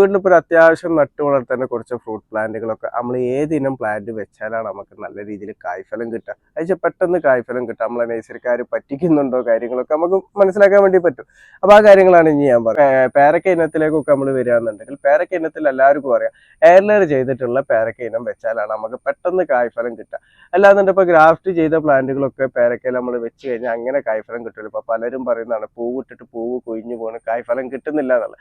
വീട്ടിലിപ്പോൾ ഒരു അത്യാവശ്യം നട്ടു വളർത്തേണ്ട കുറച്ച് ഫ്രൂട്ട് പ്ലാന്റുകളൊക്കെ നമ്മൾ ഏതിനം പ്ലാന്റ് വെച്ചാലാണ് നമുക്ക് നല്ല രീതിയിൽ കായ്ഫലം കിട്ടുക. അയച്ചാൽ പെട്ടെന്ന് കായ്ഫലം കിട്ടുക. നമ്മളെ നഴ്സറിക്കാർ പറ്റിക്കുന്നുണ്ടോ കാര്യങ്ങളൊക്കെ നമുക്ക് മനസ്സിലാക്കാൻ വേണ്ടി പറ്റും. അപ്പോൾ ആ കാര്യങ്ങളാണ് ഇനി ഞാൻ പറയുന്നത്. പേരക്ക ഇനത്തിലേക്കൊക്കെ നമ്മൾ വരികയാണെന്നുണ്ടെങ്കിൽ പേരക്ക ഇനത്തിൽ എല്ലാവർക്കും അറിയാം എയർലെയർ ചെയ്തിട്ടുള്ള പേരക്ക ഇനം വെച്ചാലാണ് നമുക്ക് പെട്ടെന്ന് കായ്ഫലം കിട്ടുക. അല്ലാന്നുണ്ട് ഇപ്പോൾ ഗ്രാഫ്റ്റ് ചെയ്ത പ്ലാന്റുകളൊക്കെ പേരക്കയിൽ നമ്മൾ വെച്ച് കഴിഞ്ഞാൽ അങ്ങനെ കായ്ഫലം കിട്ടില്ല. ഇപ്പോൾ പലരും പറയുന്നതാണ് പൂവിട്ടിട്ട് പൂവ് കൊഴിഞ്ഞു പോകുന്ന കായ്ഫലം കിട്ടുന്നില്ല എന്നുള്ളത്.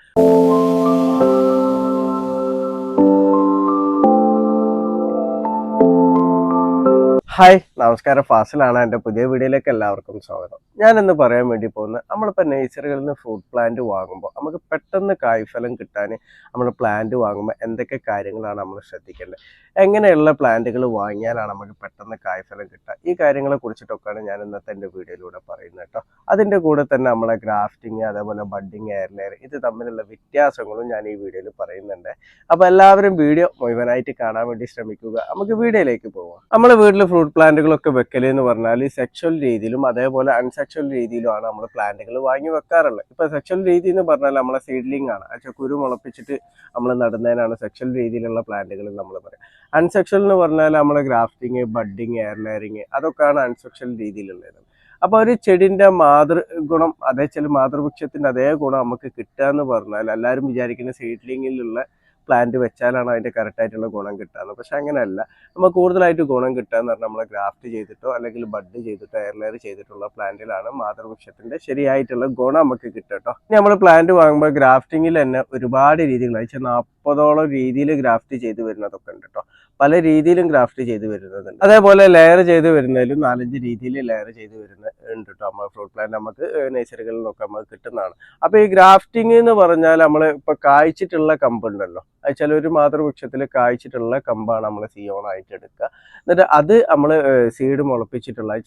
ഹായ്, നമസ്കാരം. ഫാസിലാണ്. എൻ്റെ പുതിയ വീഡിയോയിലേക്ക് എല്ലാവർക്കും സ്വാഗതം. ഞാനിന്ന് പറയാൻ വേണ്ടി പോകുന്നത് നമ്മളിപ്പോൾ നേഴ്സറികളിൽ നിന്ന് ഫ്രൂട്ട് പ്ലാന്റ് വാങ്ങുമ്പോൾ നമുക്ക് പെട്ടെന്ന് കായ്ഫലം കിട്ടാൻ നമ്മൾ പ്ലാന്റ് വാങ്ങുമ്പോൾ എന്തൊക്കെ കാര്യങ്ങളാണ് നമ്മൾ ശ്രദ്ധിക്കേണ്ടത്, എങ്ങനെയുള്ള പ്ലാന്റുകൾ വാങ്ങിയാലാണ് നമുക്ക് പെട്ടെന്ന് കായ്ഫലം കിട്ടുക, ഈ കാര്യങ്ങളെ കുറിച്ചിട്ടൊക്കെയാണ് ഞാൻ ഇന്നത്തെ എൻ്റെ വീഡിയോയിലൂടെ പറയുന്നത് കേട്ടോ. അതിൻ്റെ കൂടെ തന്നെ നമ്മളെ ഗ്രാഫ്റ്റിങ്, അതേപോലെ ബഡ്ഡിങ്, എയർലെയർ ഇത് തമ്മിലുള്ള വ്യത്യാസങ്ങളും ഞാൻ ഈ വീഡിയോയിൽ പറയുന്നുണ്ട്. അപ്പോൾ എല്ലാവരും വീഡിയോ മുഴുവനായിട്ട് കാണാൻ വേണ്ടി ശ്രമിക്കുക. നമുക്ക് വീഡിയോയിലേക്ക് പോകാം. നമ്മൾ വീട്ടിൽ ഫ്രൂട്ട് പ്ലാന്റുകളൊക്കെ വെക്കൽ എന്ന് പറഞ്ഞാൽ സെക്ഷൽ രീതിയിലും അതേപോലെ അൺസെക്ഷൽ രീതിയിലുമാണ് നമ്മൾ പ്ലാന്റുകൾ വാങ്ങി വെക്കാറുള്ളത്. ഇപ്പോൾ സെക്ഷൽ രീതി എന്ന് പറഞ്ഞാൽ നമ്മളെ സീഡ്ലിംഗ് ആണ്, പക്ഷേ കുരു മുളപ്പിച്ചിട്ട് നമ്മൾ നടുന്നതിനാണ് സെക്ഷൽ രീതിയിലുള്ള പ്ലാന്റുകൾ നമ്മൾ പറയും. അൺസെക്ഷൽ എന്ന് പറഞ്ഞാൽ നമ്മൾ ഗ്രാഫ്റ്റിങ്, ബഡ്ഡിങ്, എയർലെയറിങ് അതൊക്കെയാണ് അൺസെക്ഷൽ രീതിയിലുള്ളത്. അപ്പോൾ ഒരു ചെടിൻ്റെ മാതൃഗുണം അതേ മാതൃവൃക്ഷത്തിൻ്റെ അതേ ഗുണം നമുക്ക് കിട്ടുക എന്ന് പറഞ്ഞാൽ എല്ലാവരും വിചാരിക്കുന്ന സീഡ്ലിങ്ങിലുള്ള പ്ലാന്റ് വെച്ചാലാണ് അതിൻ്റെ കറക്റ്റായിട്ടുള്ള ഗുണം കിട്ടുക. പക്ഷെ അങ്ങനെയല്ല. നമ്മൾ കൂടുതലായിട്ട് ഗുണം കിട്ടുക എന്ന് പറഞ്ഞാൽ നമ്മൾ ഗ്രാഫ്റ്റ് ചെയ്തിട്ടോ അല്ലെങ്കിൽ ബഡ് ചെയ്തിട്ടോ എയർലെയർ ചെയ്തിട്ടുള്ള പ്ലാന്റിലാണ് മാതൃവൃക്ഷത്തിൻ്റെ ശരിയായിട്ടുള്ള ഗുണം നമുക്ക് കിട്ടുക കേട്ടോ. ഇനി നമ്മൾ പ്ലാന്റ് വാങ്ങുമ്പോൾ ഗ്രാഫ്റ്റിങ്ങിൽ തന്നെ ഒരുപാട് രീതികൾ, 40ഓളം രീതിയിൽ ഗ്രാഫ്റ്റ് ചെയ്ത് വരുന്നതൊക്കെ ഉണ്ട് കേട്ടോ. പല രീതിയിലും ഗ്രാഫ്റ്റ് ചെയ്ത് വരുന്നതുണ്ട്. അതേപോലെ ലെയർ ചെയ്ത് വരുന്നതിലും 4-5 രീതിയിൽ ലെയർ ചെയ്ത് വരുന്നുണ്ട് കേട്ടോ. നമ്മൾ ഫ്രൂട്ട് പ്ലാന്റ് നമുക്ക് നേഴ്സറികളിലൊക്കെ നമുക്ക് കിട്ടുന്നതാണ്. അപ്പോൾ ഈ ഗ്രാഫ്റ്റിംഗ് എന്ന് പറഞ്ഞാൽ നമ്മൾ ഇപ്പോൾ കായ്ച്ചിട്ടുള്ള കമ്പുണ്ടല്ലോ, അത് ഒരു മാതൃവൃക്ഷത്തിൽ കായ്ച്ചിട്ടുള്ള കമ്പാണ് നമ്മൾ സിയോണായിട്ട് എടുക്കുക. എന്നിട്ട് അത് നമ്മൾ സീഡ് മുളപ്പിച്ചിട്ടുള്ള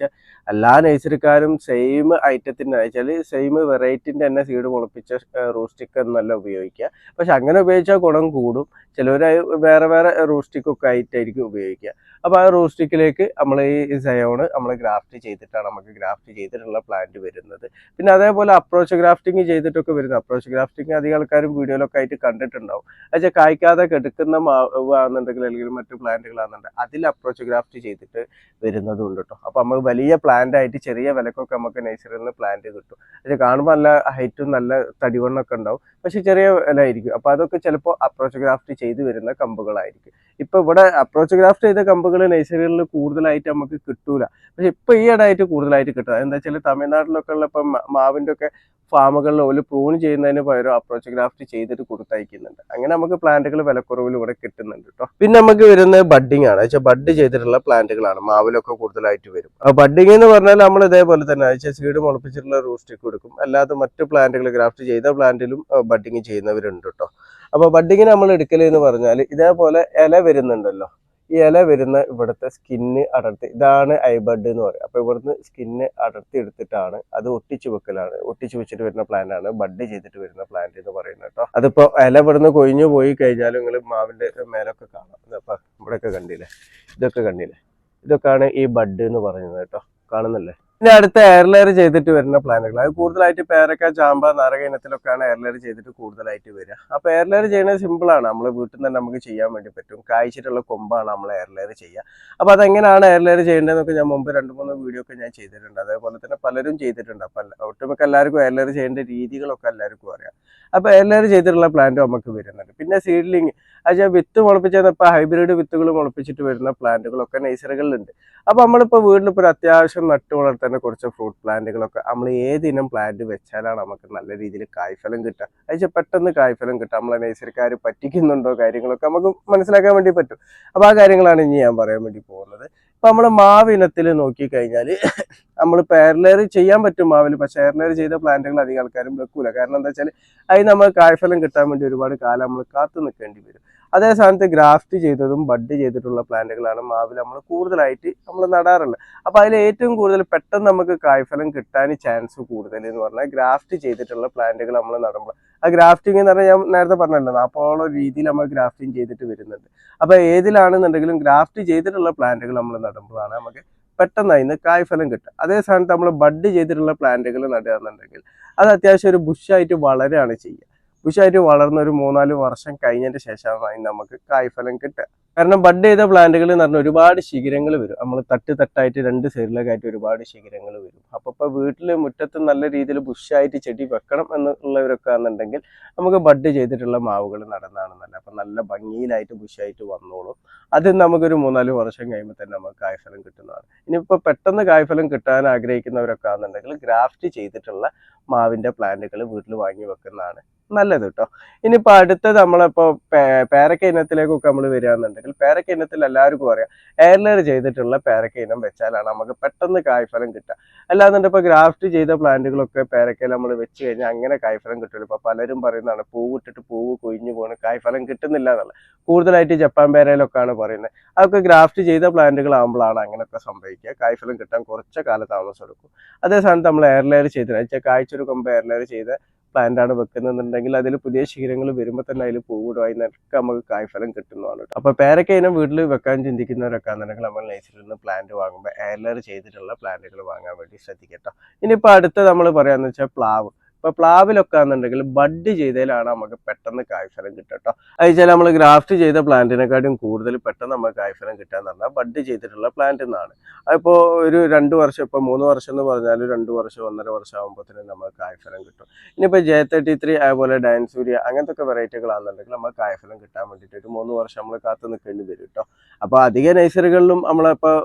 എല്ലാ നേഴ്സറിക്കാരും സെയിം ഐറ്റത്തിൻ്റെ സെയിം വെറൈറ്റിൻ്റെ തന്നെ സീഡ് മുളപ്പിച്ച റൂസ്റ്റിക് എന്നല്ല ഉപയോഗിക്കുക. പക്ഷെ അങ്ങനെ ഉപയോഗിച്ചാൽ ഗുണം കൂടും. ചിലവർ വേറെ വേറെ റൂസ്റ്റിക്കൊക്കെ ആയിട്ടായിരിക്കും ഉപയോഗിക്കുക. അപ്പോൾ ആ റൂസ്റ്റിക്കിലേക്ക് നമ്മൾ ഈ സയോണ് നമ്മൾ ഗ്രാഫ്റ്റ് ചെയ്തിട്ടാണ് നമുക്ക് ഗ്രാഫ്റ്റ് ചെയ്തിട്ടുള്ള പ്ലാന്റ് വരുന്നത്. പിന്നെ അതേപോലെ അപ്രോച്ച് ഗ്രാഫ്റ്റിംഗ് ചെയ്തിട്ടൊക്കെ വരുന്നത്. അപ്രോച്ച് ഗ്രാഫ്റ്റിംഗ് അധികം ആൾക്കാരും വീഡിയോയിലൊക്കെ ആയിട്ട് കണ്ടിട്ടുണ്ടാവും. അത് കായ്ക്കാതെ കെടുക്കുന്ന മാവാണെന്നുണ്ടെങ്കിൽ അല്ലെങ്കിൽ മറ്റു പ്ലാന്റുകളാണെന്നുണ്ടെങ്കിൽ അതിൽ അപ്രോച്ച് ഗ്രാഫ്റ്റ് ചെയ്തിട്ട് വരുന്നതും ഉണ്ട് കേട്ടോ. അപ്പോൾ നമുക്ക് വലിയ പ്ലാന്റ് ആയിട്ട് ചെറിയ വിലക്കൊക്കെ നമുക്ക് നഴ്സറിയിൽ നിന്ന് പ്ലാന്റ് കിട്ടും. പക്ഷേ കാണുമ്പോൾ നല്ല ഹൈറ്റും നല്ല തടിവണ്ണൊക്കെ ഉണ്ടാവും, പക്ഷെ ചെറിയ വില ആയിരിക്കും. അപ്പോൾ അതൊക്കെ ചിലപ്പോൾ അപ്രോച്ച് ഗ്രാഫ്റ്റ് ചെയ്ത് വരുന്ന കമ്പുകളായിരിക്കും. ഇപ്പോൾ ഇവിടെ അപ്രോച്ച് ഗ്രാഫ്റ്റ് ചെയ്ത കമ്പുകൾ നഴ്സറികളിൽ കൂടുതലായിട്ട് നമുക്ക് കിട്ടൂല. പക്ഷെ ഇപ്പോൾ ഈ ഇടയായിട്ട് കൂടുതലായിട്ട് കിട്ടുക എന്താ വെച്ചാൽ തമിഴ്നാട്ടിലൊക്കെ ഉള്ള ഇപ്പം മാവിൻ്റെ ഒക്കെ ഫാമുകളിൽ ഒരു പ്രൂൺ ചെയ്യുന്നതിന് പകരം അപ്രോച്ച് ഗ്രാഫ്റ്റ് ചെയ്തിട്ട് കൊടുത്തയക്കുന്നുണ്ട്. അങ്ങനെ നമുക്ക് പ്ലാന്റുകൾ വിലക്കുറവിൽ ഇവിടെ കിട്ടുന്നുണ്ട് കേട്ടോ. പിന്നെ നമുക്ക് വരുന്നത് ബഡ്ഡിംഗ് ആണ്. ബഡ് ചെയ്തിട്ടുള്ള പ്ലാന്റുകളാണ് മാവിലൊക്കെ കൂടുതലായിട്ട് വരും. ബഡ്ഡിംഗ് എന്ന് പറഞ്ഞാൽ നമ്മൾ ഇതേപോലെ തന്നെ സീഡ് മുളപ്പിച്ചിട്ടുള്ള റൂസ്റ്റിക്ക് കൊടുക്കും. അല്ലാതെ മറ്റു പ്ലാന്റുകൾ ഗ്രാഫ്റ്റ് ചെയ്ത പ്ലാന്റിലും ബഡ്ഡിംഗ് ചെയ്യുന്നവരുണ്ട് കേട്ടോ. അപ്പോൾ ബഡ്ഡിങ്ങിന് നമ്മൾ എടുക്കൽ എന്ന് പറഞ്ഞാൽ ഇതേപോലെ ഇല വരുന്നുണ്ടല്ലോ, ഈ ഇല വരുന്ന ഇവിടുത്തെ സ്കിന്ന് അടർത്തി, ഇതാണ് ഐബഡ് എന്ന് പറയും. അപ്പോൾ ഇവിടുന്ന് സ്കിന്ന് അടർത്തി എടുത്തിട്ടാണ് അത് ഒട്ടിച്ചു വെക്കലാണ്. ഒട്ടിച്ചു വെച്ചിട്ട് വരുന്ന പ്ലാന്റ് ആണ് ബഡ് ചെയ്തിട്ട് വരുന്ന പ്ലാന്റ് എന്ന് പറയുന്നത് കേട്ടോ. അതിപ്പോൾ ഇല ഇവിടുന്ന് കൊഴിഞ്ഞു പോയി കഴിഞ്ഞാൽ നിങ്ങൾ മാവിൻ്റെ മേലൊക്കെ കാണാം. അപ്പം ഇവിടെയൊക്കെ കണ്ടില്ലേ, ഇതൊക്കെ കണ്ടില്ലേ, ഇതൊക്കെയാണ് ഈ ബഡ് എന്ന് പറയുന്നത് കേട്ടോ. കാണുന്നില്ലേ? പിന്നെ അടുത്ത എയർലെയർ ചെയ്തിട്ട് വരുന്ന പ്ലാന്റുകൾ അത് കൂടുതലായിട്ട് പേരക്ക, ചാമ്പ, നാരക ഇനത്തിലൊക്കെയാണ് എയർലെയർ ചെയ്തിട്ട് കൂടുതലായിട്ട് വരിക. അപ്പോൾ എയർലെയർ ചെയ്യുന്നത് സിമ്പിളാണ്. നമ്മൾ വീട്ടിൽ നിന്ന് തന്നെ നമുക്ക് ചെയ്യാൻ വേണ്ടി പറ്റും. കായ്ച്ചിട്ടുള്ള കൊമ്പാണ് നമ്മൾ എയർലെയർ ചെയ്യുക. അപ്പോൾ അതെങ്ങനെയാണ് എയർലെയർ ചെയ്യേണ്ടതെന്നൊക്കെ ഞാൻ മുമ്പ് 2-3 വീഡിയോ ഒക്കെ ഞാൻ ചെയ്തിട്ടുണ്ട്. അതേപോലെ തന്നെ പലരും ചെയ്തിട്ടുണ്ട്. അപ്പം ഒട്ടുമിക്ക എല്ലാവർക്കും എയർലെയർ ചെയ്യേണ്ട രീതികളൊക്കെ എല്ലാവർക്കും അറിയാം. അപ്പോൾ എയർലെയർ ചെയ്തിട്ടുള്ള പ്ലാന്റ് നമുക്ക് വരുന്നുണ്ട്. പിന്നെ സീഡ്ലിങ്, വിത്ത് മുളപ്പിച്ചാൽ ഇപ്പോൾ ഹൈബ്രിഡ് വിത്തുകൾ മുളപ്പിച്ചിട്ട് വരുന്ന പ്ലാന്റുകളൊക്കെ നഴ്സറികളിലുണ്ട്. അപ്പോൾ നമ്മളിപ്പോൾ വീട്ടിലിപ്പോൾ ഒരു അത്യാവശ്യം നട്ടു വളർത്തേണ്ട കുറച്ച് ഫ്രൂട്ട് പ്ലാന്റുകളൊക്കെ നമ്മൾ ഏതിനം പ്ലാന്റ് വെച്ചാലാണ് നമുക്ക് നല്ല രീതിയിൽ കായ്ഫലം കിട്ടുക, പെട്ടെന്ന് കായ്ഫലം കിട്ടുക, നമ്മളെ നഴ്സറിക്കാർ പറ്റിക്കുന്നുണ്ടോ കാര്യങ്ങളൊക്കെ നമുക്ക് മനസ്സിലാക്കാൻ വേണ്ടി പറ്റും. അപ്പോൾ ആ കാര്യങ്ങളാണ് ഇനി ഞാൻ പറയാൻ വേണ്ടി പോകുന്നത്. ഇപ്പം നമ്മൾ മാവ് ഇനത്തിൽ നോക്കിക്കഴിഞ്ഞാൽ നമ്മളിപ്പോൾ എയർലെയർ ചെയ്യാൻ പറ്റും മാവിൽ, പക്ഷേ എയർലെയർ ചെയ്ത പ്ലാന്റുകൾ അധികം ആൾക്കാരും വെക്കൂല. കാരണം എന്താ വെച്ചാൽ അതിന് നമ്മൾ കായ്ഫലം കിട്ടാൻ വേണ്ടി ഒരുപാട് കാലം നമ്മൾ കാത്തു നിൽക്കേണ്ടി വരും. അതേ സ്ഥാനത്ത് ഗ്രാഫ്റ്റ് ചെയ്തതും ബഡ് ചെയ്തിട്ടുള്ള പ്ലാന്റുകളാണ് മാവിൽ നമ്മൾ കൂടുതലായിട്ട് നമ്മൾ നടാറുള്ളത്. അപ്പോൾ അതിൽ ഏറ്റവും കൂടുതൽ പെട്ടെന്ന് നമുക്ക് കായ്ഫലം കിട്ടാൻ ചാൻസ് കൂടുതൽ എന്ന് പറഞ്ഞാൽ ഗ്രാഫ്റ്റ് ചെയ്തിട്ടുള്ള പ്ലാന്റുകൾ നമ്മൾ നടുമ്പോൾ, ആ ഗ്രാഫ്റ്റിംഗ് എന്ന് പറഞ്ഞാൽ ഞാൻ നേരത്തെ പറഞ്ഞല്ലോ 40ഓളം രീതിയിൽ നമ്മൾ ഗ്രാഫ്റ്റിംഗ് ചെയ്തിട്ട് വരുന്നുണ്ട്. അപ്പോൾ ഏതിലാണെന്നുണ്ടെങ്കിലും ഗ്രാഫ്റ്റ് ചെയ്തിട്ടുള്ള പ്ലാന്റുകൾ നമ്മൾ നടുമ്പോഴാണ് നമുക്ക് പെട്ടെന്ന് അതിന് കായ്ഫലം കിട്ടുക. അതേ സ്ഥാനത്ത് നമ്മൾ ബഡ് ചെയ്തിട്ടുള്ള പ്ലാന്റുകൾ നടുകയാണെന്നുണ്ടെങ്കിൽ അത് അത്യാവശ്യം ഒരു ബുഷായിട്ട് വളരെയാണ് ചെയ്യുക. ബുഷായിട്ട് വളർന്ന ഒരു 3-4 വർഷം കഴിഞ്ഞതിന് ശേഷമായി നമുക്ക് കായ്ഫലം കിട്ടുക. കാരണം ബഡ് ചെയ്ത പ്ലാന്റുകൾ എന്ന് പറഞ്ഞാൽ ഒരുപാട് ശിഖരങ്ങൾ വരും. നമ്മൾ തട്ട് തട്ടായിട്ട് 2 സൈഡിലൊക്കെ ആയിട്ട് ഒരുപാട് ശിഖരങ്ങൾ വരും. അപ്പോൾ ഇപ്പോൾ വീട്ടിൽ മുറ്റത്ത് നല്ല രീതിയിൽ ബുഷായിട്ട് ചെടി വെക്കണം എന്നുള്ളവരൊക്കെ ആണെന്നുണ്ടെങ്കിൽ നമുക്ക് ബഡ് ചെയ്തിട്ടുള്ള മാവുകൾ നടന്നതാണ് നല്ലത്. അപ്പം നല്ല ഭംഗിയിലായിട്ട് ബുഷായിട്ട് വന്നോളും. അത് നമുക്കൊരു 3-4 വർഷം കഴിയുമ്പോൾ തന്നെ നമുക്ക് കായ്ഫലം കിട്ടുന്നതാണ്. ഇനിയിപ്പോൾ പെട്ടെന്ന് കായ്ഫലം കിട്ടാൻ ആഗ്രഹിക്കുന്നവരൊക്കെ ആണെന്നുണ്ടെങ്കിൽ ഗ്രാഫ്റ്റ് ചെയ്തിട്ടുള്ള മാവിൻ്റെ പ്ലാന്റുകൾ വീട്ടിൽ വാങ്ങി വെക്കുന്നതാണ് നല്ലത് കേട്ടോ. ഇനിയിപ്പോൾ അടുത്തത് നമ്മളിപ്പോൾ പേരക്ക ഇനത്തിലേക്കൊക്കെ നമ്മൾ വരികയാണെന്നുണ്ടെങ്കിൽ പേരക്ക ഇനത്തിൽ എല്ലാവർക്കും അറിയാം എയർ ലെയർ ചെയ്തിട്ടുള്ള പേരക്ക ഇനം വെച്ചാലാണ് നമുക്ക് പെട്ടെന്ന് കായ്ഫലം കിട്ടുക. അല്ലാന്നുണ്ടെങ്കിൽ ഇപ്പോൾ ഗ്രാഫ്റ്റ് ചെയ്ത പ്ലാന്റുകളൊക്കെ പേരക്കയിൽ നമ്മൾ വെച്ച് കഴിഞ്ഞാൽ അങ്ങനെ കായ്ഫലം കിട്ടില്ല. ഇപ്പോൾ പലരും പറയുന്നതാണ് പൂവിട്ടിട്ട് പൂവ് കൊഴിഞ്ഞു പോകണം, കായ്ഫലം കിട്ടുന്നില്ല എന്നുള്ളത്. കൂടുതലായിട്ട് ജപ്പാൻ പേരയിലൊക്കെയാണ് പറയുന്നത്. അതൊക്കെ ഗ്രാഫ്റ്റ് ചെയ്ത പ്ലാന്റുകളാകുമ്പോഴാണ് അങ്ങനെയൊക്കെ സംഭവിക്കുക. കായ്ഫലം കിട്ടാൻ കുറച്ച് കാലതാമസം എടുക്കും. അതേ സ്ഥാനത്ത് നമ്മൾ എയർ ലെയർ ചെയ്ത് കായ്ച്ചൊരു കൊമ്പ് എയർ ലെയർ ചെയ്ത് പ്ലാന്റ് ആണ് വെക്കുന്നുണ്ടെങ്കിൽ അതിൽ പുതിയ ശീലങ്ങൾ വരുമ്പോൾ തന്നെ അതിൽ പൂവിടും, അതിനൊക്കെ നമുക്ക് കായ്ഫലം കിട്ടുന്നതാണ്. അപ്പോൾ പേരക്ക ഇനം വീട്ടിൽ വെക്കാൻ ചിന്തിക്കുന്നവരൊക്കെ ആണെന്നുണ്ടെങ്കിൽ നമ്മൾ നഴ്സറിയിൽ നിന്ന് പ്ലാന്റ് വാങ്ങുമ്പോൾ എയർ ലെയർ ചെയ്തിട്ടുള്ള പ്ലാന്റുകൾ വാങ്ങാൻ വേണ്ടി ശ്രദ്ധിക്കട്ടോ. ഇനിയിപ്പോൾ അടുത്ത നമ്മൾ പറയാന്ന് വെച്ചാൽ പ്ലാവ്. ഇപ്പോൾ പ്ലാവിലൊക്കെ ആണെന്നുണ്ടെങ്കിൽ ബഡ് ചെയ്തതിലാണ് നമുക്ക് പെട്ടെന്ന് കായ്ഫലം കിട്ടട്ടോ. അത് വെച്ചാൽ നമ്മൾ ഗ്രാഫ്റ്റ് ചെയ്ത പ്ലാന്റിനെക്കാട്ടും കൂടുതൽ പെട്ടെന്ന് നമുക്ക് കായ്ഫലം കിട്ടാന്ന് പറഞ്ഞാൽ ബഡ് ചെയ്തിട്ടുള്ള പ്ലാന്റ് എന്നാണ്. അതിപ്പോൾ ഒരു 2 വർഷം, ഇപ്പോൾ 3 വർഷം എന്ന് പറഞ്ഞാൽ 2 വർഷം 1.5 വർഷം ആകുമ്പോഴത്തേനും നമുക്ക് കായ്ഫലം കിട്ടും. ഇനിയിപ്പോൾ J33 അതുപോലെ ഡാൻസൂരിയ അങ്ങനത്തെ ഒക്കെ വെറൈറ്റികളാണെന്നുണ്ടെങ്കിൽ നമുക്ക് കായ്ഫലം കിട്ടാൻ വേണ്ടിയിട്ട് ഒരു 3 വർഷം നമ്മൾ കാത്തു നിൽക്കേണ്ടി വരും കേട്ടോ. അപ്പോൾ അധിക നഴ്സറികളിലും നമ്മളിപ്പോൾ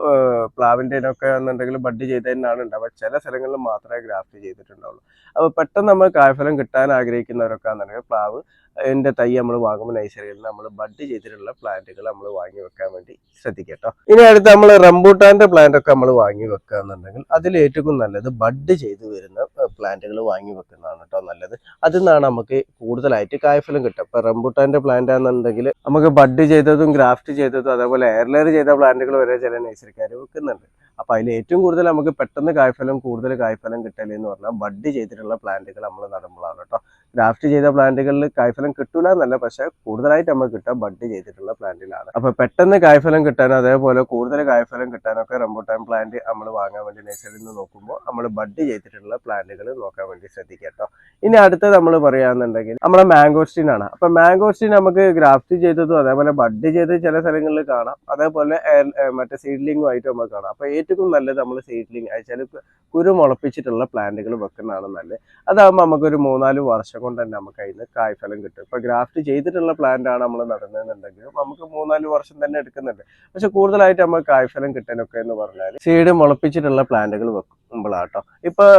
പ്ലാവിൻ്റെ ഇനമൊക്കെ എന്നുണ്ടെങ്കിൽ ബഡ് ചെയ്ത് തന്നെയാണ് ഉണ്ടാവുക. ചില സ്ഥലങ്ങളിൽ മാത്രമേ ഗ്രാഫ്റ്റ് ചെയ്തിട്ടുണ്ടാവുള്ളൂ. അപ്പോൾ പെട്ടെന്ന് നമ്മൾ കായ്ഫലം കിട്ടാൻ ആഗ്രഹിക്കുന്നവരൊക്കെ ആണെന്നുണ്ടെങ്കിൽ പ്ലാവ് എൻ്റെ തൈ നമ്മൾ വാങ്ങുമ്പോൾ നഴ്സറിയിൽ നമ്മൾ ബഡ് ചെയ്തിട്ടുള്ള പ്ലാന്റുകൾ നമ്മൾ വാങ്ങി വെക്കാൻ വേണ്ടി ശ്രദ്ധിക്കട്ടോ. ഇനി അടുത്ത് നമ്മൾ റംബൂട്ടാൻ്റെ പ്ലാന്റ് ഒക്കെ നമ്മൾ വാങ്ങി വെക്കുക എന്നുണ്ടെങ്കിൽ അതിൽ ഏറ്റവും നല്ലത് ബഡ് ചെയ്ത് വരുന്ന പ്ലാന്റുകൾ വാങ്ങി വെക്കുന്നതാണ് കേട്ടോ നല്ലത്. അതിൽ നിന്നാണ് നമുക്ക് കൂടുതലായിട്ട് കായ്ഫലം കിട്ടുക. ഇപ്പോൾ റംബൂട്ടാൻ്റെ പ്ലാന്റ് ആണെന്നുണ്ടെങ്കിൽ നമുക്ക് ബഡ് ചെയ്തതും ഗ്രാഫ്റ്റ് ചെയ്തതും അതേപോലെ എയർ ലെയർ ചെയ്ത പ്ലാന്റുകൾ വരെ ചില നഴ്സറിക്കാർ വെക്കുന്നുണ്ട്. അപ്പോൾ അതിൽ ഏറ്റവും കൂടുതൽ നമുക്ക് പെട്ടെന്ന് കൂടുതൽ കായ്ഫലം കിട്ടല് എന്ന് പറഞ്ഞാൽ ബഡ് ചെയ്തിട്ടുള്ള പ്ലാന്റുകൾ നമ്മൾ നടുമ്പോഴാണ് കേട്ടോ. ഗ്രാഫ്റ്റ് ചെയ്ത പ്ലാന്റുകളിൽ കായ്ഫലം കിട്ടൂല എന്നല്ല, പക്ഷെ കൂടുതലായിട്ട് നമുക്ക് കിട്ടുക ബഡ് ചെയ്തിട്ടുള്ള പ്ലാന്റിലാണ്. അപ്പോൾ പെട്ടെന്ന് കായ്ഫലം കിട്ടാനും അതേപോലെ കൂടുതൽ കായ്ഫലം കിട്ടാനൊക്കെ റംബൂട്ടാൻ പ്ലാന്റ് നമ്മൾ വാങ്ങാൻ വേണ്ടി നഴ്സറിയിൽ നിന്ന് നോക്കുമ്പോൾ നമ്മൾ ബഡ് ചെയ്തിട്ടുള്ള പ്ലാന്റുകൾ നോക്കാൻ വേണ്ടി ശ്രദ്ധിക്കുക കേട്ടോ. ഇനി അടുത്തത് നമ്മൾ പറയുകയാണെന്നുണ്ടെങ്കിൽ നമ്മുടെ മാംഗോസ്റ്റീൻ ആണ്. അപ്പോൾ മാംഗോസ്റ്റീൻ നമുക്ക് ഗ്രാഫ്റ്റ് ചെയ്തതും അതേപോലെ ബഡ് ചെയ്ത് ചില സ്ഥലങ്ങളിൽ കാണാം, അതേപോലെ മറ്റേ സീഡ്ലിംഗും ആയിട്ട് നമുക്ക് കാണാം. അപ്പോൾ ഏറ്റവും നല്ലത് നമ്മൾ സീഡ്ലിംഗ് അയച്ചാൽ കുരു മുളപ്പിച്ചിട്ടുള്ള പ്ലാന്റുകൾ വെക്കുന്നതാണ് നല്ലത്. അതാകുമ്പോൾ നമുക്കൊരു 3-4 വർഷം കൊണ്ട് തന്നെ നമുക്ക് അതിന് കായ്ഫലം കിട്ടും. ഇപ്പോൾ ഗ്രാഫ്റ്റ് ചെയ്തിട്ടുള്ള പ്ലാന്റ് ആണ് നമ്മൾ നടുന്നതെന്നുണ്ടെങ്കിൽ നമുക്ക് 3-4 വർഷം തന്നെ എടുക്കുന്നുണ്ട്. പക്ഷെ കൂടുതലായിട്ട് നമുക്ക് കായ്ഫലം കിട്ടാനൊക്കെ എന്ന് പറഞ്ഞാൽ സീഡ് മുളപ്പിച്ചിട്ടുള്ള പ്ലാന്റുകൾ വെക്കുമ്പോഴാട്ടോ. ഇപ്പോൾ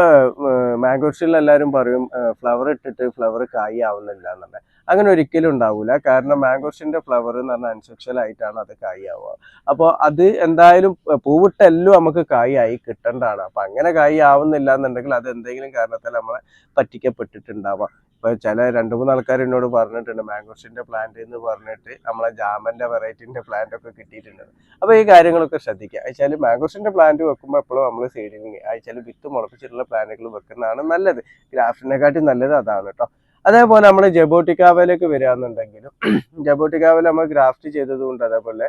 മാംഗോസ്റ്റീനിൽ എല്ലാവരും പറയും ഫ്ലവർ ഇട്ടിട്ട് ഫ്ലവർ കായ് ആവുന്നില്ല എന്നുള്ളത്. അങ്ങനെ ഒരിക്കലും ഉണ്ടാവില്ല. കാരണം മാംഗോസ്റ്റീൻ്റെ ഫ്ലവർ എന്ന് പറഞ്ഞാൽ അൻസെക്ഷൽ ആയിട്ടാണ് അത് കായ് ആവുക. അപ്പോൾ അത് എന്തായാലും പൂവിട്ടെല്ലാം നമുക്ക് കായ് ആയി കിട്ടേണ്ടതാണ്. അപ്പം അങ്ങനെ കായ് ആവുന്നില്ല എന്നുണ്ടെങ്കിൽ അത് എന്തെങ്കിലും കാരണത്താൽ നമ്മളെ പറ്റിക്കപ്പെട്ടിട്ടുണ്ടാവാം. ഇപ്പോൾ ചില 2-3 ആൾക്കാർ എന്നോട് പറഞ്ഞിട്ടുണ്ട് മാംഗോസ്റ്റീൻ്റെ പ്ലാന്റ് എന്ന് പറഞ്ഞിട്ട് നമ്മളെ ജാമൻ്റെ വെറൈറ്റീൻ്റെ പ്ലാന്റ് ഒക്കെ കിട്ടിയിട്ടുണ്ട്. അപ്പോൾ ഈ കാര്യങ്ങളൊക്കെ ശ്രദ്ധിക്കുക. അയച്ചാൽ മാംഗോസ്റ്റീൻ്റെ പ്ലാന്റ് വെക്കുമ്പോൾ എപ്പോഴും നമ്മൾ സീഡിങ് അയച്ചാൽ വിത്ത് മുളപ്പിച്ചിട്ടുള്ള പ്ലാന്റുകൾ വെക്കുന്നതാണ് നല്ലത്. ഗ്രാഫ്റ്റിനെക്കാട്ടി നല്ലത് അതാണ് കേട്ടോ. അതേപോലെ നമ്മൾ ജബോട്ടിക്കാവയിലേക്ക് വരികയാണെന്നുണ്ടെങ്കിലും ജബോട്ടിക്കാവയിൽ നമ്മൾ ഗ്രാഫ്റ്റ് ചെയ്തതുകൊണ്ട് അതേപോലെ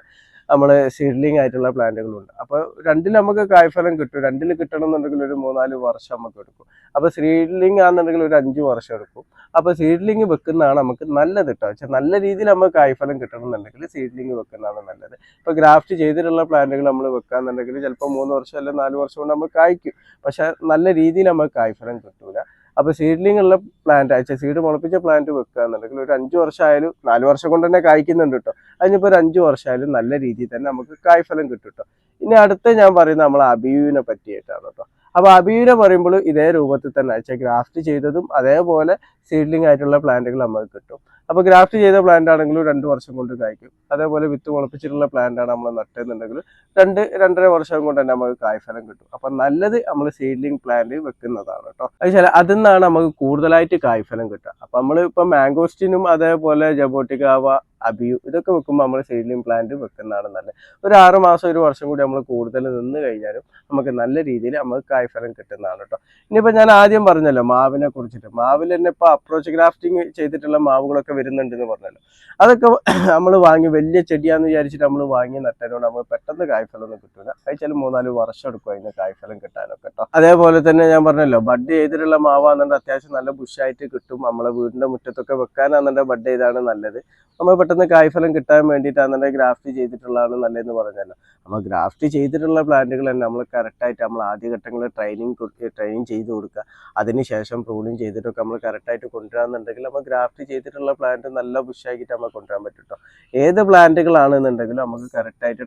നമ്മൾ സീഡ്ലിംഗ് ആയിട്ടുള്ള പ്ലാന്റുകളുണ്ട്. അപ്പോൾ രണ്ടിൽ നമുക്ക് കായ്ഫലം കിട്ടും. രണ്ടിൽ കിട്ടണം എന്നുണ്ടെങ്കിൽ ഒരു 3-4 വർഷം നമുക്ക് എടുക്കും. അപ്പോൾ സീഡ്ലിംഗ് ആണെന്നുണ്ടെങ്കിൽ ഒരു 5 വർഷം എടുക്കും. അപ്പോൾ സീഡ്ലിംഗ് വെക്കുന്നതാണ് നമുക്ക് നല്ലത് കേട്ടോ. പക്ഷേ നല്ല രീതിയിൽ നമുക്ക് കായ്ഫലം കിട്ടണം എന്നുണ്ടെങ്കിൽ സീഡ്ലിംഗ് വെക്കുന്നതാണ് നല്ലത്. ഇപ്പോൾ ഗ്രാഫ്റ്റ് ചെയ്തിട്ടുള്ള പ്ലാന്റുകൾ നമ്മൾ വെക്കുകയാണെന്നുണ്ടെങ്കിൽ ചിലപ്പോൾ 3 വർഷം അല്ലെങ്കിൽ 4 വർഷം കൊണ്ട് നമുക്ക് കായ്ക്കും. പക്ഷേ നല്ല രീതിയിൽ നമുക്ക് കായ്ഫലം കിട്ടൂല. അപ്പോൾ സീഡ്ലിംഗ് ഉള്ള പ്ലാന്റ് അയച്ചാൽ സീഡ് മുളപ്പിച്ച പ്ലാന്റ് വെക്കുക എന്നുണ്ടെങ്കിൽ ഒരു 5 വർഷം ആയാലും 4 വർഷം കൊണ്ട് തന്നെ കായ്ക്കുന്നുണ്ട് കേട്ടോ. അതിനിപ്പോൾ ഒരു 5 വർഷമായാലും നല്ല രീതിയിൽ തന്നെ നമുക്ക് കായ്ഫലം കിട്ടും കേട്ടോ. ഇനി അടുത്ത ഞാൻ പറയുന്നത് നമ്മൾ അബിയുവിനെ പറ്റിയിട്ടാണ് കേട്ടോ. അപ്പോൾ അബിയുവിനെ പറയുമ്പോൾ ഇതേ രൂപത്തിൽ തന്നെ അയച്ചാൽ ഗ്രാഫ്റ്റ് ചെയ്തതും അതേപോലെ സീഡ്ലിംഗ് ആയിട്ടുള്ള പ്ലാന്റുകൾ നമുക്ക് കിട്ടും. അപ്പോൾ ഗ്രാഫ്റ്റ് ചെയ്ത പ്ലാന്റ് ആണെങ്കിലും 2 വർഷം കൊണ്ട് കായ്ക്കും. അതേപോലെ വിത്ത് മുളപ്പിച്ചിട്ടുള്ള പ്ലാന്റ് ആണ് നമ്മൾ നട്ടതെന്നുണ്ടെങ്കിൽ 2-2.5 വർഷം കൊണ്ട് തന്നെ നമുക്ക് കായ്ഫലം കിട്ടും. അപ്പം നല്ലത് നമ്മൾ സീഡ്ലിംഗ് പ്ലാന്റ് വെക്കുന്നതാണ് കേട്ടോ. അതുവെച്ചാൽ അതിൽ നിന്നാണ് നമുക്ക് കൂടുതലായിട്ട് കായ്ഫലം കിട്ടുക. അപ്പം നമ്മൾ ഇപ്പം മാംഗോസ്റ്റിനും അതേപോലെ ജബോട്ടിക്കാവ അബിയു ഇതൊക്കെ വെക്കുമ്പോൾ നമ്മൾ സീഡ്ലിംഗ് പ്ലാന്റ് വെക്കുന്നതാണ് നല്ലത്. ഒരു 6 മാസം 1 വർഷം കൂടി നമ്മൾ കൂടുതൽ നിന്ന് കഴിഞ്ഞാലും നമുക്ക് നല്ല രീതിയിൽ നമുക്ക് കായ്ഫലം കിട്ടുന്നതാണ് കേട്ടോ. ഇനിയിപ്പോൾ ഞാൻ ആദ്യം പറഞ്ഞല്ലോ മാവിനെ കുറിച്ചിട്ട്, മാവിൽ തന്നെ ഇപ്പോൾ അപ്രോച്ച് ഗ്രാഫ്റ്റിംഗ് ചെയ്തിട്ടുള്ള മാവുകളൊക്കെ വരുന്നുണ്ടെന്ന് പറഞ്ഞല്ലോ. അതൊക്കെ നമ്മൾ വാങ്ങി വലിയ ചെടിയാന്ന് വിചാരിച്ചിട്ട് നമ്മൾ വാങ്ങി നട്ടതുകൊണ്ട് നമ്മൾ പെട്ടെന്ന് കായ്ഫലം ഒന്നും കിട്ടില്ല. അയച്ചാൽ 3-4 വർഷം എടുക്കും അതിന് കായ്ഫലം കിട്ടാനൊക്കെ കേട്ടോ. അതേപോലെ തന്നെ ഞാൻ പറഞ്ഞല്ലോ ബഡ് ചെയ്തിട്ടുള്ള മാവാന്നുണ്ട് അത്യാവശ്യം നല്ല ബുഷായിട്ട് കിട്ടും. നമ്മളെ വീടിന്റെ മുറ്റത്തൊക്കെ വെക്കാനാണെന്നുണ്ടെങ്കിൽ ബഡ് ചെയ്താണ് നല്ലത്. നമ്മൾ പെട്ടെന്ന് കായ്ഫലം കിട്ടാൻ വേണ്ടിയിട്ടാണെന്നുണ്ടെങ്കിൽ ഗ്രാഫ്റ്റ് ചെയ്തിട്ടുള്ളതാണ് നല്ലതെന്ന് പറഞ്ഞല്ലോ. നമ്മൾ ഗ്രാഫ്റ്റ് ചെയ്തിട്ടുള്ള പ്ലാന്റുകൾ തന്നെ നമ്മൾ കറക്റ്റായിട്ട് നമ്മൾ ആദ്യഘട്ടങ്ങളിൽ ട്രെയിനിങ് ചെയ്ത് കൊടുക്കുക. അതിനുശേഷം പ്രൂണിങ് ചെയ്തിട്ടൊക്കെ നമ്മൾ കറക്റ്റായിട്ട് കൊണ്ടുവരാന്നുണ്ടെങ്കിൽ നമ്മൾ ഗ്രാഫ്റ്റ് ചെയ്തിട്ടുള്ള പ്ലാന്റ് നല്ല ബുഷാക്കിയിട്ട് നമ്മൾ കൊണ്ടുവരാൻ പറ്റും കേട്ടോ. ഏത് പ്ലാന്റുകളാണെന്നുണ്ടെങ്കിലും നമുക്ക് കറക്റ്റായിട്ട്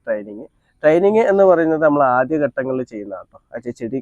ട്രെയിനിങ് എന്ന് പറയുന്നത് നമ്മൾ ആദ്യഘട്ടങ്ങളിൽ ചെയ്യുന്നതാണ് കേട്ടോ. ചെടി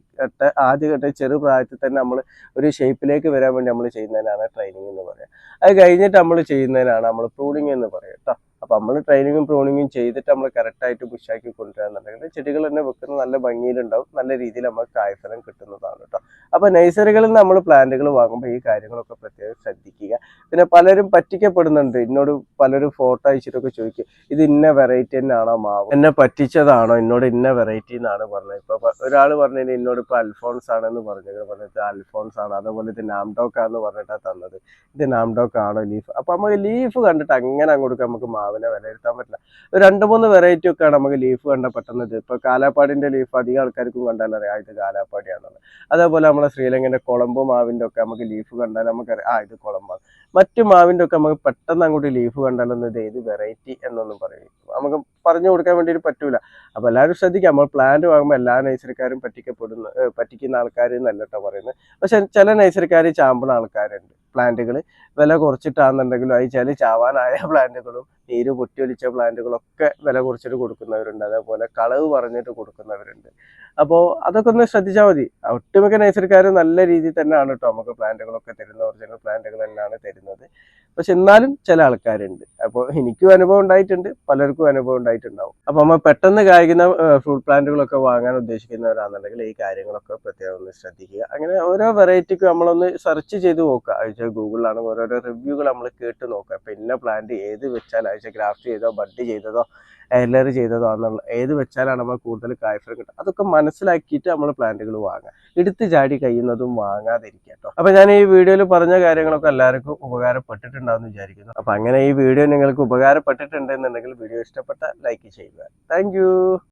ആദ്യഘട്ടം ചെറു പ്രായത്തിൽ തന്നെ നമ്മൾ ഒരു ഷേപ്പിലേക്ക് വരാൻ വേണ്ടി നമ്മൾ ചെയ്യുന്നതിനാണ് ട്രെയിനിങ് എന്ന് പറയുക. അത് കഴിഞ്ഞിട്ട് നമ്മൾ ചെയ്യുന്നതിനാണ് നമ്മൾ പ്രൂണിങ് എന്ന് പറയുക കേട്ടോ. അപ്പോൾ നമ്മൾ ട്രെയിനിങ്ങും പ്രൂണിങ്ങും ചെയ്തിട്ട് നമ്മൾ കറക്റ്റായിട്ട് ബുഷാക്കി കൊണ്ടുവരാന്നുണ്ടെങ്കിൽ ചെടികൾ തന്നെ വെക്കുന്ന നല്ല ഭംഗിയിലുണ്ടാവും, നല്ല രീതിയിൽ നമുക്ക് കായ്ഫലം കിട്ടുന്നതാണ് കേട്ടോ. അപ്പോൾ നഴ്സറികളിൽ നിന്ന് നമ്മൾ പ്ലാന്റുകൾ വാങ്ങുമ്പോൾ ഈ കാര്യങ്ങളൊക്കെ പ്രത്യേകം ശ്രദ്ധിക്കുക. പിന്നെ പലരും പറ്റിക്കപ്പെടുന്നുണ്ട്. എന്നോട് പലരും ഫോട്ടോ അയച്ചിട്ടൊക്കെ ചോദിക്കും, ഇത് ഇന്ന വെറൈറ്റി തന്നെയാണോ മാവ്, എന്നെ പറ്റിച്ചതാണോ, എന്നോട് ഇന്ന വെറൈറ്റി എന്നാണ് പറഞ്ഞത്. ഇപ്പോൾ ഒരാൾ പറഞ്ഞതിന് എന്നോട് ഇപ്പോൾ അൽഫോൺസ് ആണെന്ന് പറഞ്ഞിട്ട് അൽഫോൺസ് ആണ്, അതേപോലെ ഇത് നാംഡോക്ക് ആണെന്ന് പറഞ്ഞിട്ടാണ് തന്നത്. ഇത് നാംഡോക്ക് ആണോ ലീഫ്? അപ്പോൾ നമുക്ക് ലീഫ് കണ്ടിട്ട് അങ്ങനെ അങ്ങോട്ട് നമുക്ക് മാവിനെ വിലയിരുത്താൻ പറ്റില്ല. ഒരു 2-3 വെറൈറ്റി ഒക്കെയാണ് നമുക്ക് ലീഫ് കണ്ട പെട്ടെന്ന്. ഇപ്പോൾ കാലാപ്പാടിൻ്റെ ലീഫ് അധികം ആൾക്കാർക്കും കണ്ടാൽ അറിയാം ഇത് കാലാപ്പാടിയാണെന്നുള്ളത്. അതേപോലെ നമ്മളെ ശ്രീലങ്കൻ്റെ കൊളമ്പ് മാവിൻ്റെ ഒക്കെ നമുക്ക് ലീഫ് കണ്ടാൽ നമുക്കറിയാം ഇത് കൊളമ്പാണ്. മറ്റു മാവിൻ്റെ ഒക്കെ നമുക്ക് പെട്ടെന്ന് അങ്ങോട്ട് ലീഫ് കണ്ടാലൊന്നും ഇത് ഏത് വെറൈറ്റി എന്നൊന്നും പറയും നമുക്ക് പറഞ്ഞു കൊടുക്കാൻ വേണ്ടിയിട്ട് പറ്റൂല. അപ്പോൾ എല്ലാവരും ശ്രദ്ധിക്കുക, നമ്മൾ പ്ലാന്റ് വാങ്ങുമ്പോൾ എല്ലാ നഴ്സറിക്കാരും പറ്റിക്കുന്ന ആൾക്കാർ എന്നല്ല കേട്ടോ പറയുന്നത്. പക്ഷെ ചില നഴ്സറിക്കാർ ചാമ്പുന്ന ആൾക്കാരുണ്ട്. പ്ലാന്റുകൾ വില കുറച്ചിട്ടാണെന്നുണ്ടെങ്കിലും അയച്ചാൽ ചാവാനായ പ്ലാന്റുകളും നീര് പൊട്ടിയൊലിച്ച പ്ലാന്റുകളൊക്കെ വില കുറച്ചിട്ട് കൊടുക്കുന്നവരുണ്ട്. അതേപോലെ കളവ് പറഞ്ഞിട്ട് കൊടുക്കുന്നവരുണ്ട്. അപ്പോൾ അതൊക്കെ ഒന്ന് ശ്രദ്ധിച്ചാൽ മതി. ഒട്ടുമിക്ക നഴ്സറിക്കാർ നല്ല രീതിയിൽ തന്നെയാണ് കേട്ടോ നമുക്ക് പ്ലാന്റുകളൊക്കെ തരുന്നത്, ഒറിജിനൽ പ്ലാന്റുകൾ തന്നെയാണ് തരുന്നത്. പക്ഷെ എന്നാലും ചില ആൾക്കാരുണ്ട്. അപ്പോൾ എനിക്കും അനുഭവം ഉണ്ടായിട്ടുണ്ട്, പലർക്കും അനുഭവം ഉണ്ടായിട്ടുണ്ടാവും. അപ്പോൾ നമ്മൾ പെട്ടെന്ന് കായ്ക്കുന്ന ഫ്രൂട്ട് പ്ലാന്റുകളൊക്കെ വാങ്ങാൻ ഉദ്ദേശിക്കുന്നവരാണെന്നുണ്ടെങ്കിൽ ഈ കാര്യങ്ങളൊക്കെ പ്രത്യേകം ഒന്ന് ശ്രദ്ധിക്കുക. അങ്ങനെ ഓരോ വെറൈറ്റിക്കും നമ്മളൊന്ന് സെർച്ച് ചെയ്ത് നോക്കുക. ഗൂഗിളിലാണ് ഓരോരോ റിവ്യൂകൾ നമ്മൾ കേട്ട് നോക്കുക. അപ്പോൾ ഇന്ന പ്ലാന്റ് ഏത് വെച്ചാൽ ഗ്രാഫ്റ്റ് ചെയ്തോ ബഡ് ചെയ്തതോ എയർലെയർ ചെയ്തതോ എന്നുള്ള ഏത് വെച്ചാലാണ് നമ്മൾ കൂടുതൽ കായ്ഫലം കിട്ടുക, അതൊക്കെ മനസ്സിലാക്കിയിട്ട് നമ്മൾ പ്ലാന്റുകൾ വാങ്ങുക. എടുത്ത് ചാടി കഴിയുന്നതും വാങ്ങാതിരിക്കുക കേട്ടോ. അപ്പോൾ ഞാൻ ഈ വീഡിയോയിൽ പറഞ്ഞ കാര്യങ്ങളൊക്കെ എല്ലാവർക്കും ഉപകാരപ്പെട്ടിട്ടുണ്ടാവും എന്ന് വിചാരിക്കുന്നു. അപ്പോൾ അങ്ങനെ ഈ വീഡിയോ നിങ്ങൾക്ക് ഉപകാരപ്പെട്ടിട്ടുണ്ടെന്നുണ്ടെങ്കിൽ വീഡിയോ ഇഷ്ടപ്പെട്ട ലൈക്ക് ചെയ്യുക. താങ്ക്